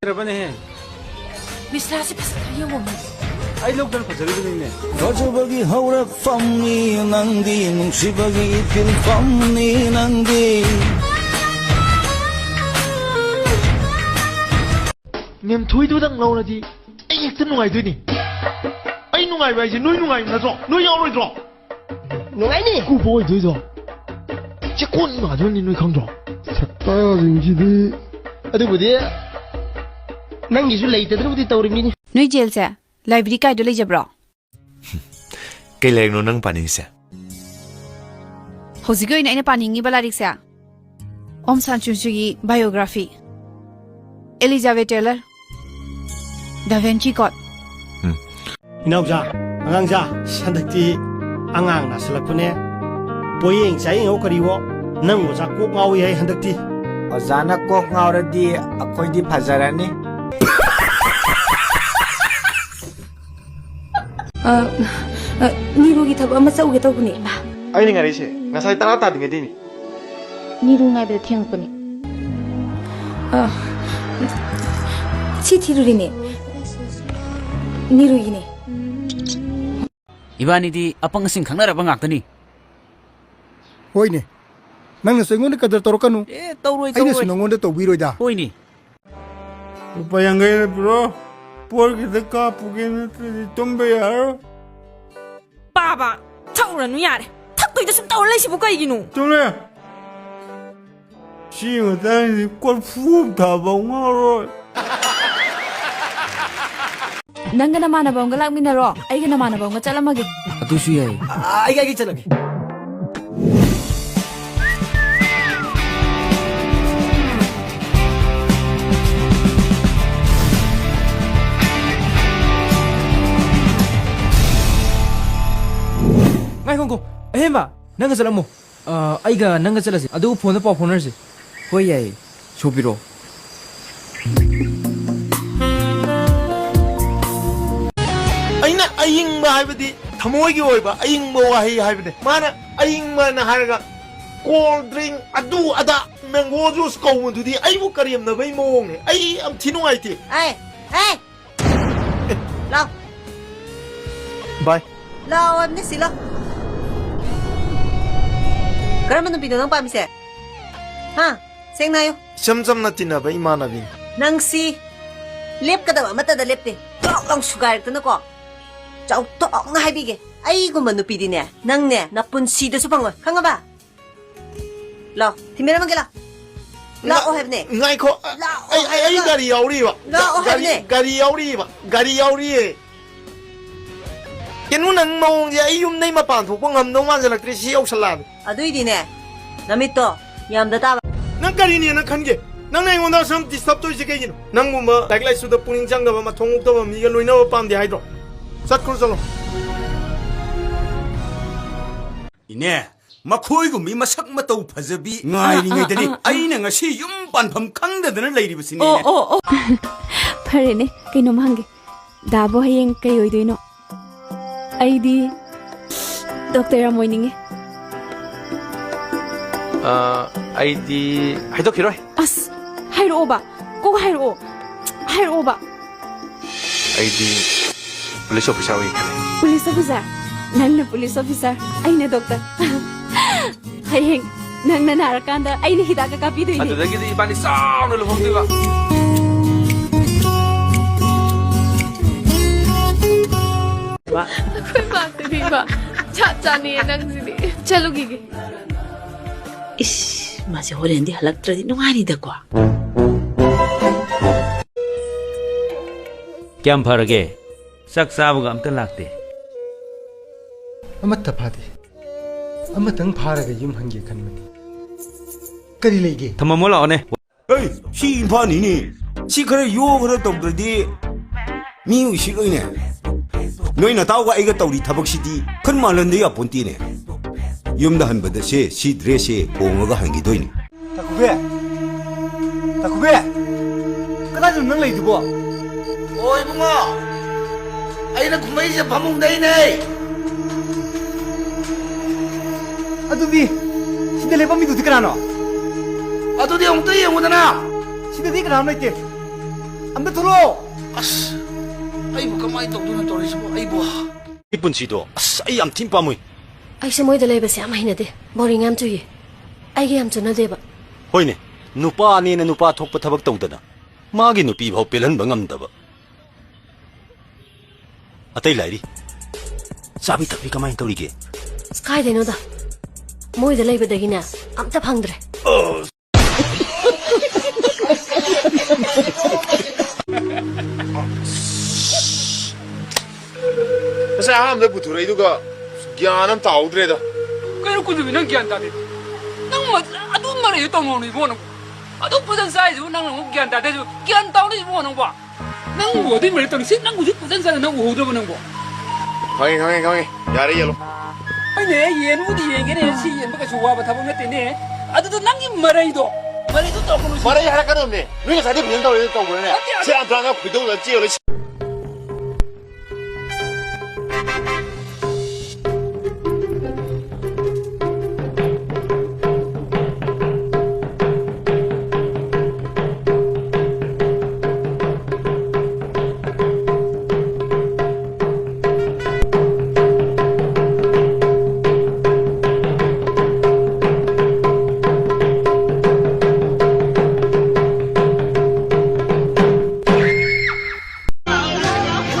रबने मिश्रा से फसला ये वो आई लोग दर फजल भी नहीं रजबगी हौरक फमनी Nandi नुसिबगी fill फमनी Nandi name Thuy दुदंग लौरदी आई हेक्ता नुंगाई दुनी आई नुंगाई बाइसे नुई नुंगाई नजो नुई यावरोइद्रो नुंगाइनी कु बोइ दुइदो चे कोन मादुनी नुई खंद्रो सत्ताया जिंजिदी अदुबुदि नंगिसु लेइतद्रुबुदि तौरिमिनी नोई जेल से लाइब्रेरी का इडो ले जब्रो कई लाइक नंग पानी से होजिगो इन पानिंगी बलारिक से ओम सांचुचु की biography Elizabeth Taylor Da Vinci code इनाउजा अंगांजा संदक्ति अंगांग नासलकने पोयेंग चाइंग करिवो नंग ओजा कोक ngawi hai handakti ओजाना कोक ngauradi akoidi fazarani 니루기 탑 아마 싸우게 더구니 아이니 가리세 나사이 따라 따딩게 되니 니루 nga이베 팅거니 치티루리니 니루이니 이바니디 아빵싱 강나라방 악더니 होइने नंग सोंगोन कदर तोरकनु 에 떠로이 아이네 떠로이 수능원데 또 위로이다 호이니 उपायंगे ब्रो पोर के दका पुगेन तुम्बे पापा थाउरनु यारे थाक्कोइदा सुम तावर लाइसिबो काइगिनु तुम्हे 시우다니 골프 다봉하러 नंग नमाना बंग लामिनरो आइगा नमाना बंग चलमगे अदुसु याई आइगा चलगे ngaikongo ehemba nanga salamu aiga nanga salasi adu phone da paw phone 호이 야이 조비로 아이나 아잉마 하이버디 타모이기 오이바 아잉마 와히 하이버디 마나 아잉마나 하라가 콜드링 아두 아다 맹고 주스 거운두디 아이고 까리엄나 베이 모옹네 아이 암 티노아이티 에이 에이 라오 바이 라오 암네 실라 그러면 비도 능 밤이세 하 생나요 점점나 티나바 이마나빈 낭시 랩가다 맞다다 랩대 똥똥 수가르트너고 쩌떡 하이비게 아이고만 누피디네 낭네 나쁜 시드수 방어 강가봐 라 팀메라만 게라 라오 해브네 ngaiko ai gari yauriba gari yauriba gari yauri kenu nang mong ya yum nei ma pan thok ngam no man jalak tri si ok salan aduidine namito yamda taba nang gari ni nang khange nang nei ngon da sam disturb to ise ke gino nang mu ma like lai su da puning jang da ma thong da mi ga loina pam de haidro sat kur chalo 이네 마코이고 미 마삭 마따우 파저비 nga이링이더니 아이네 ngasi yum 반품 강다드는 레이리브시네 파레네 그놈 한게 다보 하이eng kay oidoino 아이디 doktora moininge 아이디 하이도 기로 아스 하이로오바 꼭 하이로오바 아이디 블리스 오피샤위 police officer nangna police officer aine doctor hayeng nangna narakanda aine hidaka kapidoine 아두다기도 이반이 싹 놀러 홈디가 कोई बात नहीं बा चाचा नहीं है नंगसिनी चलोगी इस मासे होरेंदी हलक्त्रदी नुंगानिदको क्या फरगे sak sabuga amta lakte amata phadi amatang pharaga yum hange khanmani kari leige thamamo laone 에이 시 인파니니 시 그래 요그러 떡들디 미우 시로이네 너희나 다오가 이거 떠우리 타박시디 큰 말런데야 본띠네 염다 한버드시 시 드레시 공어가 한기도이네 takube kada jum nang leidibo oi bunga aina kumai se phamung dai nei adubi sida leba mi duti krano adudi ongta yengudana sida dik ram leite amda tholo ꯑꯁ ꯑꯩꯕꯨ ꯀꯃꯥꯏꯅ ꯇꯧꯗꯣꯏꯅꯣ ꯇꯧꯔꯤꯁꯤꯕꯣ ꯑꯩꯕꯨ 이 분치도 아싸 이 암팀 빠무이 ꯑꯩꯁꯦ ꯃꯣꯏꯗ ꯂꯩꯕꯁꯦ ꯌꯥꯝ ꯍꯩꯅꯗꯦ ꯕꯣꯔꯤꯡ ꯌꯥꯝ ꯆꯨꯏꯌꯦ ꯑꯩꯒ ꯌꯥꯝ ꯆꯨꯅꯗꯦꯕ 호이네 누빠 아니네 누빠 톡바 타박 떠우다나 마기 누피 바 벨한 방암다바 아따이 라이리 짜비 타비 가만히 떠리게 ꯀꯥꯏꯗꯩꯅꯣꯗ ꯃꯣꯏꯗ ꯂꯩꯕꯗꯒꯤꯅꯦ ꯑꯝꯇ ꯐꯪꯗ꯭ꯔꯦ ꯉꯁꯥꯏ ꯑꯍꯥꯟꯕꯗ ꯄꯨꯊꯣꯔꯛꯏꯗꯨꯒ ꯒ꯭ꯌꯥꯟ ꯑꯃ ꯇꯥꯍꯧꯗ꯭ꯔꯦꯗ ꯀꯩꯅꯣ ꯀꯨꯟꯗꯨꯕꯤ ꯅꯪ ꯒ꯭ꯌꯥꯟ ꯇꯥꯗꯦ ꯅꯪ ꯑꯗꯨꯝ ꯃꯔꯩ ꯇꯧꯅꯣ 이보 ꯅꯪ ꯑꯗꯨꯝ ꯐꯖꯅ ꯆꯥꯏꯁꯨ ꯅꯪ ꯑꯃꯨꯛ ꯒ꯭ꯌꯥꯟ ꯇꯥꯗꯦꯁꯨ ꯒ꯭ꯌꯥꯟ ꯇꯥꯎꯅ 이보 ꯅꯪꯕꯣ ꯅꯪꯕꯨ ꯑꯗꯨꯏ ꯃꯔꯩ ꯇꯧꯅꯤ ꯁꯤ ꯅꯪ ꯍꯧꯖꯤꯛ ꯐꯖꯅ ꯆꯥꯏ ꯅꯪ ꯎꯍꯧꯗ꯭ꯔꯕ ꯅꯪꯕꯣ ꯈꯪꯉꯦ ꯌꯥꯔꯦ ꯌꯦꯜꯂꯣ ꯑꯩꯅꯦ ꯌꯦꯟꯕꯨꯗꯤ ꯌꯦꯡꯒꯦꯅꯦ ꯁꯤ ꯌꯦꯟꯕ ꯀꯩꯁꯨ ꯋꯥꯕ ꯊꯕꯛ ꯅꯠꯇꯦꯅꯦ ꯑꯗꯨꯗ ꯅꯪꯒꯤ ꯃꯔꯩꯗꯣ ꯇꯧꯒꯅꯨ ꯃꯔꯩ ꯍꯥꯏꯔꯛꯀꯗꯕꯅꯦ ꯅꯣꯏ ꯉꯁꯥꯏꯗꯤ ꯐꯖꯅ ꯇꯧꯔꯦ ꯇꯧꯕ꯭ꯔꯅꯦ ꯁꯦꯔꯥꯟ ꯇꯨꯔꯥꯟꯒ ꯈꯣꯏꯗꯧꯗ ꯆꯦꯜꯂ